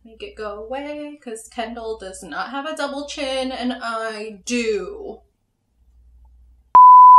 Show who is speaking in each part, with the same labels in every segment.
Speaker 1: make it go away because Kendall does not have a double chin and I do.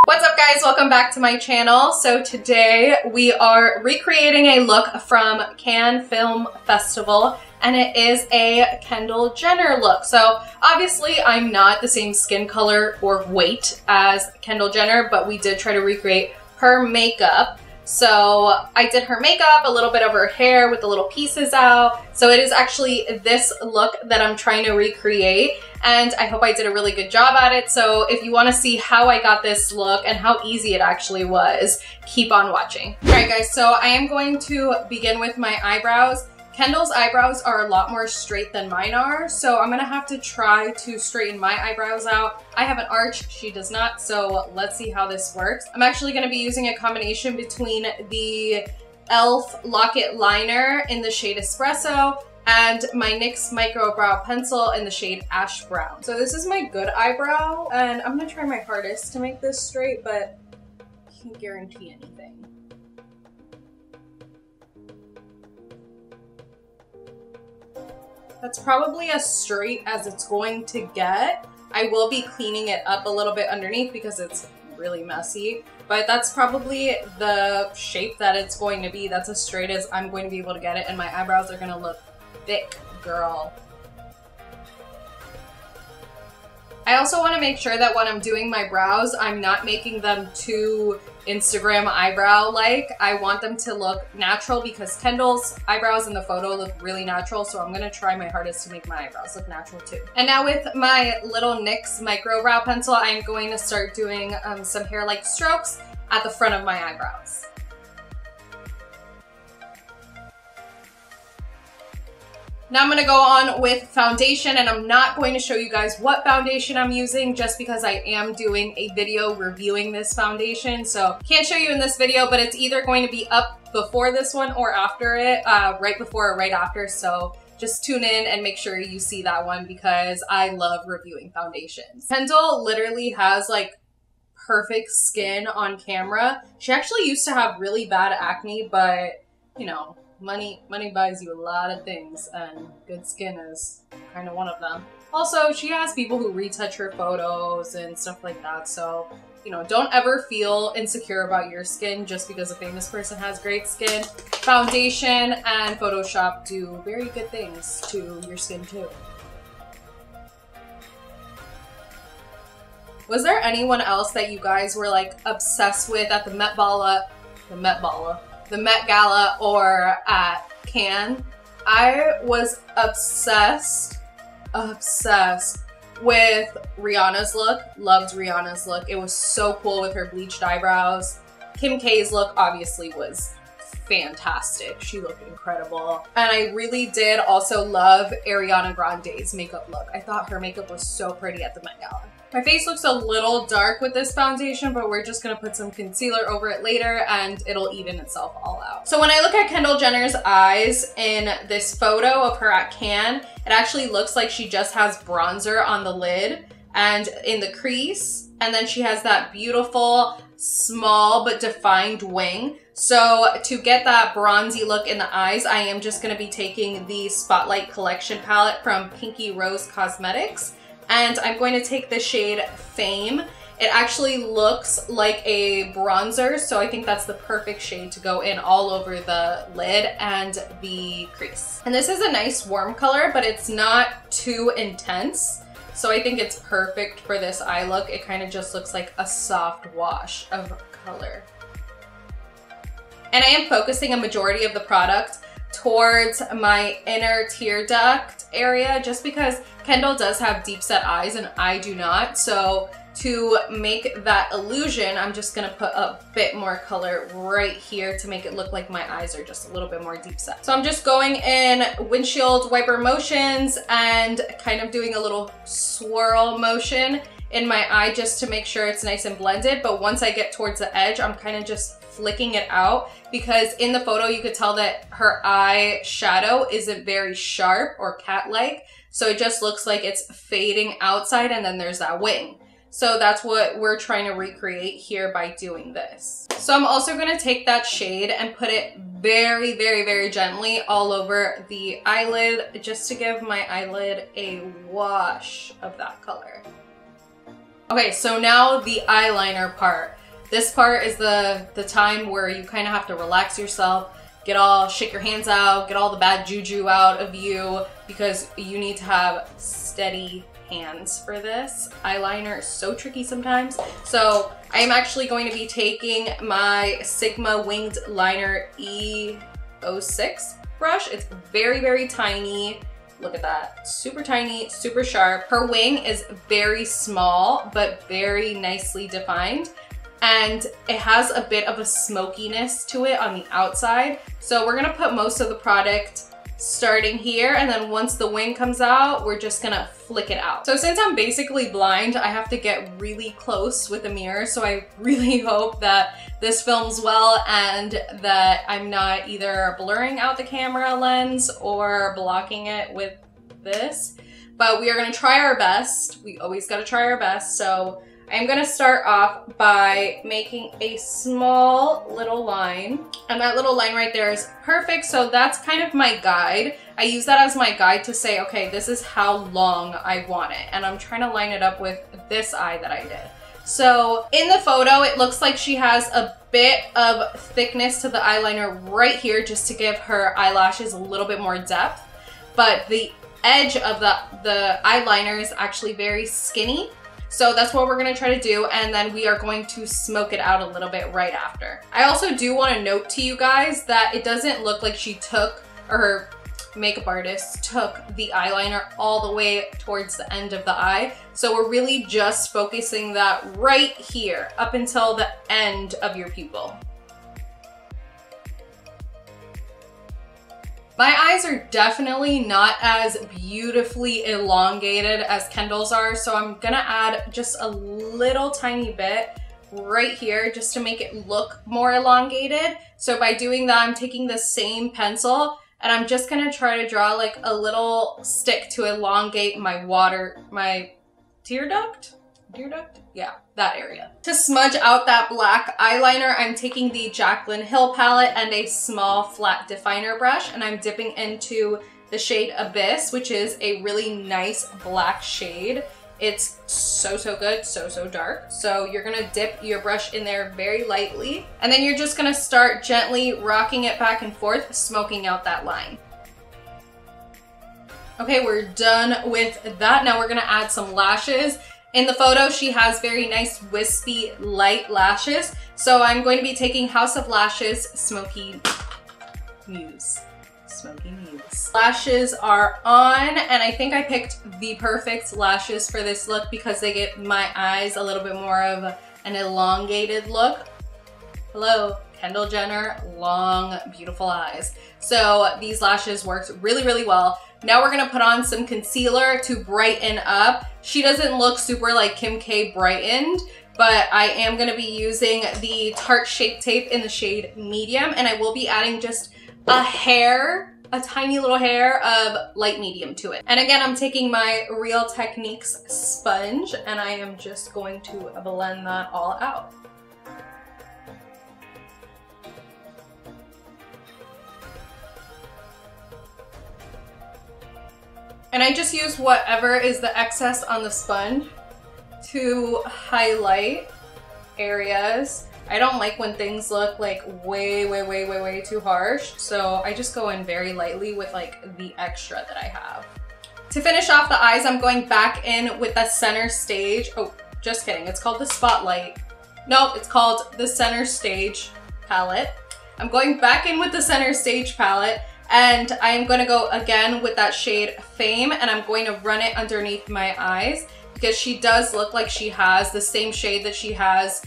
Speaker 1: What's up guys, welcome back to my channel. So today we are recreating a look from Cannes Film Festival and it is a Kendall Jenner look. So obviously I'm not the same skin color or weight as Kendall Jenner, but we did try to recreate her makeup. So I did her makeup, a little bit of her hair with the little pieces out. So it is actually this look that I'm trying to recreate and I hope I did a really good job at it. So if you want to see how I got this look and how easy it actually was, keep on watching. All right guys, so I am going to begin with my eyebrows. Kendall's eyebrows are a lot more straight than mine are, so I'm gonna have to try to straighten my eyebrows out. I have an arch, she does not, so let's see how this works. I'm actually gonna be using a combination between the e.l.f. Lock-It Liner in the shade Espresso and my NYX Microbrow Pencil in the shade Ash Brown. So this is my good eyebrow, and I'm gonna try my hardest to make this straight, but I can't guarantee anything. That's probably as straight as it's going to get. I will be cleaning it up a little bit underneath because it's really messy, but that's probably the shape that it's going to be. That's as straight as I'm going to be able to get it, and my eyebrows are gonna look thick, girl. I also want to make sure that when I'm doing my brows, I'm not making them too Instagram eyebrow-like. I want them to look natural because Kendall's eyebrows in the photo look really natural, so I'm gonna try my hardest to make my eyebrows look natural too. And now with my little NYX Microbrow Pencil, I'm going to start doing some hair-like strokes at the front of my eyebrows. Now I'm gonna go on with foundation, and I'm not going to show you guys what foundation I'm using just because I am doing a video reviewing this foundation. So can't show you in this video, but it's either going to be up before this one or after it, right before or right after. So just tune in and make sure you see that one because I love reviewing foundations. Kendall literally has like perfect skin on camera. She actually used to have really bad acne, but you know, money buys you a lot of things, and good skin is kind of one of them. Also, she has people who retouch her photos and stuff like that, so you know, don't ever feel insecure about your skin just because a famous person has great skin. Foundation and Photoshop do very good things to your skin too. Was there anyone else that you guys were like obsessed with at the Met Gala or at Cannes? I was obsessed with Rihanna's look. Loved Rihanna's look. It was so cool with her bleached eyebrows. Kim K's look obviously was fantastic. She looked incredible. And I really did also love Ariana Grande's makeup look. I thought her makeup was so pretty at the Met Gala. My face looks a little dark with this foundation, but we're just gonna put some concealer over it later and it'll even itself all out. So when I look at Kendall Jenner's eyes in this photo of her at Cannes, it actually looks like she just has bronzer on the lid and in the crease, and then she has that beautiful, small but defined wing. So to get that bronzy look in the eyes, I am just gonna be taking the Spotlight Collection palette from Pinky Rose Cosmetics. And I'm going to take the shade Fame. It actually looks like a bronzer, so I think that's the perfect shade to go in all over the lid and the crease. And this is a nice warm color, but it's not too intense. So I think it's perfect for this eye look. It kind of just looks like a soft wash of color. And I am focusing a majority of the product towards my inner tear duct area just because Kendall does have deep set eyes and I do not. So to make that illusion, I'm just gonna put a bit more color right here to make it look like my eyes are just a little bit more deep set. So I'm just going in windshield wiper motions and kind of doing a little swirl motion in my eye just to make sure it's nice and blended. But once I get towards the edge, I'm kind of just flicking it out because in the photo you could tell that her eye shadow isn't very sharp or cat-like. So it just looks like it's fading outside and then there's that wing. So that's what we're trying to recreate here by doing this. So I'm also gonna take that shade and put it very, very, very gently all over the eyelid, just to give my eyelid a wash of that color. Okay, so now the eyeliner part. This part is the time where you kind of have to relax yourself, shake your hands out, get all the bad juju out of you, because you need to have steady hands for this. Eyeliner is so tricky sometimes. So I am actually going to be taking my Sigma Winged Liner E06 brush. It's very, very tiny. Look at that, super tiny, super sharp. Her wing is very small, but very nicely defined. And it has a bit of a smokiness to it on the outside. So we're gonna put most of the product starting here, and then once the wing comes out, we're just gonna flick it out. So since I'm basically blind, I have to get really close with the mirror, so I really hope that this films well and that I'm not either blurring out the camera lens or blocking it with this. But we are gonna try our best. We always gotta try our best. So I'm gonna start off by making a small little line, and that little line right there is perfect. So that's kind of my guide. I use that as my guide to say, okay, this is how long I want it. And I'm trying to line it up with this eye that I did. So in the photo, it looks like she has a bit of thickness to the eyeliner right here, just to give her eyelashes a little bit more depth. But the edge of the eyeliner is actually very skinny. So that's what we're gonna try to do, and then we are going to smoke it out a little bit right after. I also do wanna note to you guys that it doesn't look like she took, or her makeup artist took the eyeliner all the way towards the end of the eye. So we're really just focusing that right here, up until the end of your pupil. My eyes are definitely not as beautifully elongated as Kendall's are, so I'm gonna add just a little tiny bit right here just to make it look more elongated. So by doing that, I'm taking the same pencil and I'm just gonna try to draw like a little stick to elongate my tear duct? Yeah, that area. To smudge out that black eyeliner, I'm taking the Jaclyn Hill palette and a small flat definer brush, and I'm dipping into the shade Abyss, which is a really nice black shade. It's so, so good, so, so dark. So you're gonna dip your brush in there very lightly, and then you're just gonna start gently rocking it back and forth, smoking out that line. Okay, we're done with that. Now we're gonna add some lashes. In the photo, she has very nice wispy light lashes. So I'm going to be taking House of Lashes Smokey Muse. Smoky Muse. Lashes are on, and I think I picked the perfect lashes for this look because they give my eyes a little bit more of an elongated look. Hello, Kendall Jenner, long, beautiful eyes. So these lashes worked really, really well. Now we're gonna put on some concealer to brighten up. She doesn't look super like Kim K brightened, but I am gonna be using the Tarte Shape Tape in the shade Medium, and I will be adding just a tiny little hair of light medium to it. And again, I'm taking my Real Techniques sponge, and I am just going to blend that all out. And I just use whatever is the excess on the sponge to highlight areas. I don't like when things look like way too harsh. So I just go in very lightly with like the extra that I have. To finish off the eyes, I'm going back in with the Center Stage. Oh, just kidding. It's called the Spotlight. No, it's called the Center Stage palette. I'm going back in with the Center Stage palette. And I am going to go again with that shade Fame, and I'm going to run it underneath my eyes because she does look like she has the same shade that she has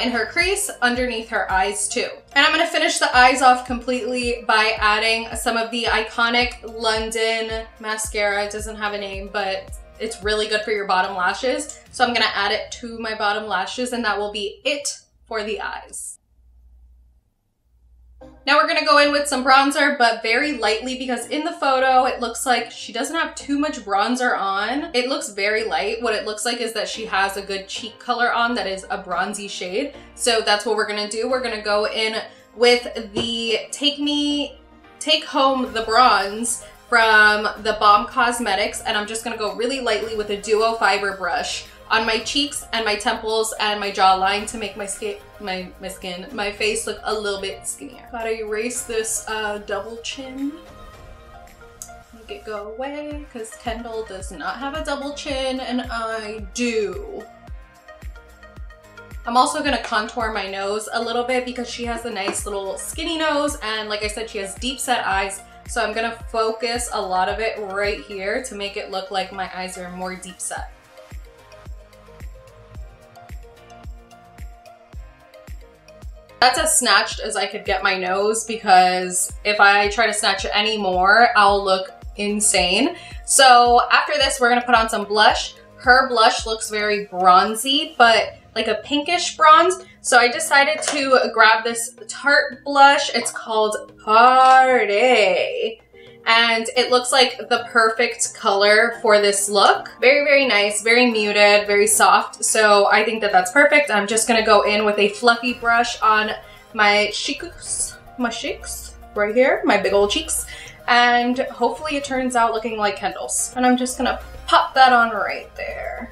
Speaker 1: in her crease underneath her eyes too. And I'm going to finish the eyes off completely by adding some of the iconic London mascara. It doesn't have a name, but it's really good for your bottom lashes. So I'm going to add it to my bottom lashes, and that will be it for the eyes. Now we're gonna go in with some bronzer, but very lightly, because in the photo, it looks like she doesn't have too much bronzer on. It looks very light. What it looks like is that she has a good cheek color on that is a bronzy shade. So that's what we're gonna do. We're gonna go in with the Take Home the Bronze from the BALM Cosmetics, and I'm just gonna go really lightly with a duo fiber brush on my cheeks and my temples and my jawline to make my face look a little bit skinnier. Gotta erase this double chin. Make it go away, because Kendall does not have a double chin and I do. I'm also gonna contour my nose a little bit because she has a nice little skinny nose, and like I said, she has deep set eyes. So I'm gonna focus a lot of it right here to make it look like my eyes are more deep set. That's as snatched as I could get my nose, because if I try to snatch it any more, I'll look insane. So after this, we're gonna put on some blush. Her blush looks very bronzy, but like a pinkish bronze. So I decided to grab this Tarte blush. It's called TARTE. And it looks like the perfect color for this look. Very, very nice, very muted, very soft. So I think that that's perfect. I'm just gonna go in with a fluffy brush on my cheeks, right here, my big old cheeks. And hopefully it turns out looking like Kendall's. And I'm just gonna pop that on right there.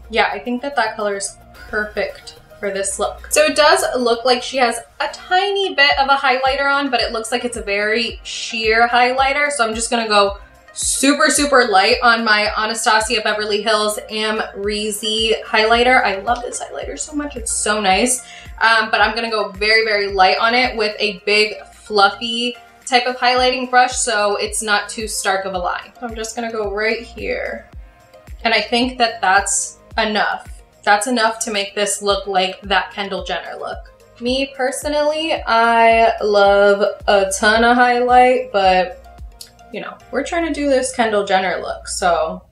Speaker 1: Yeah, I think that that color is perfect for this look. So it does look like she has a tiny bit of a highlighter on, but it looks like it's a very sheer highlighter. So I'm just gonna go super, super light on my Anastasia Beverly Hills Amrezy highlighter. I love this highlighter so much, it's so nice. But I'm gonna go very, very light on it with a big fluffy type of highlighting brush so it's not too stark of a line. So I'm just gonna go right here. And I think that that's enough. That's enough to make this look like that Kendall Jenner look. Me personally, I love a ton of highlight, but you know, we're trying to do this Kendall Jenner look, so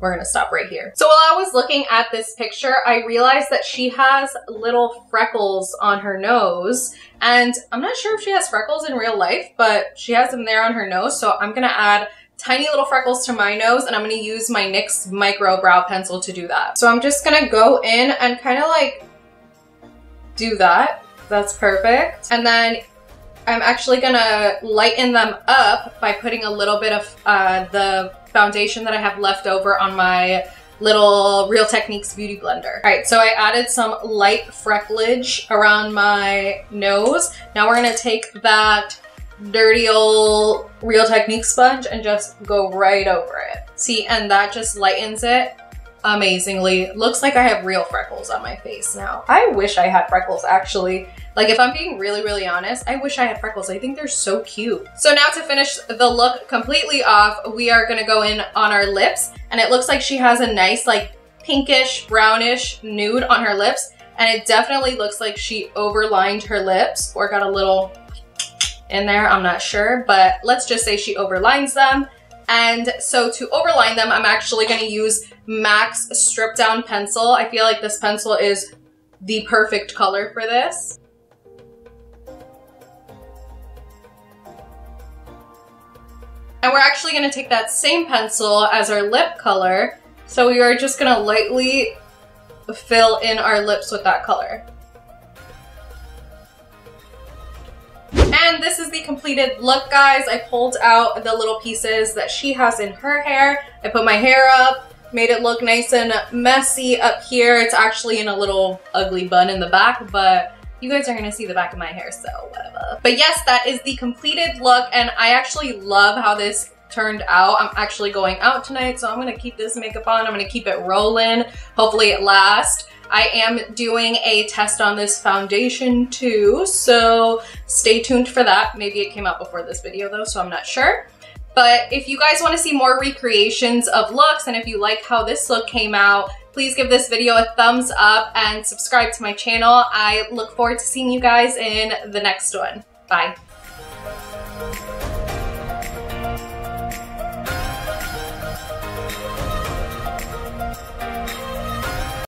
Speaker 1: we're gonna stop right here. So while I was looking at this picture, I realized that she has little freckles on her nose, and I'm not sure if she has freckles in real life, but she has them there on her nose, so I'm gonna add tiny little freckles to my nose, and I'm gonna use my NYX micro brow pencil to do that. So I'm just gonna go in and kind of like do that. That's perfect. And then I'm actually gonna lighten them up by putting a little bit of the foundation that I have left over on my little Real Techniques beauty blender. All right, so I added some light frecklage around my nose. Now we're gonna take that dirty old Real Techniques sponge and just go right over it. See, and that just lightens it amazingly. Looks like I have real freckles on my face now. I wish I had freckles, actually. Like, if I'm being really, really honest, I wish I had freckles. I think they're so cute. So now to finish the look completely off, we are gonna go in on our lips, and it looks like she has a nice, like, pinkish, brownish nude on her lips, and it definitely looks like she overlined her lips or got a little in there, I'm not sure, but let's just say she overlines them. And so to overline them, I'm actually gonna use MAC's Stripdown pencil. I feel like this pencil is the perfect color for this. And we're actually gonna take that same pencil as our lip color. So we are just gonna lightly fill in our lips with that color. And this is the completed look, guys. I pulled out the little pieces that she has in her hair. I put my hair up, made it look nice and messy up here. It's actually in a little ugly bun in the back, but you guys are gonna see the back of my hair, so whatever. But yes, that is the completed look, and I actually love how this turned out. I'm actually going out tonight, so I'm gonna keep this makeup on. I'm gonna keep it rolling. Hopefully it lasts. I am doing a test on this foundation too, so stay tuned for that. Maybe it came out before this video though, so I'm not sure. But if you guys want to see more recreations of looks, and if you like how this look came out, please give this video a thumbs up and subscribe to my channel. I look forward to seeing you guys in the next one. Bye.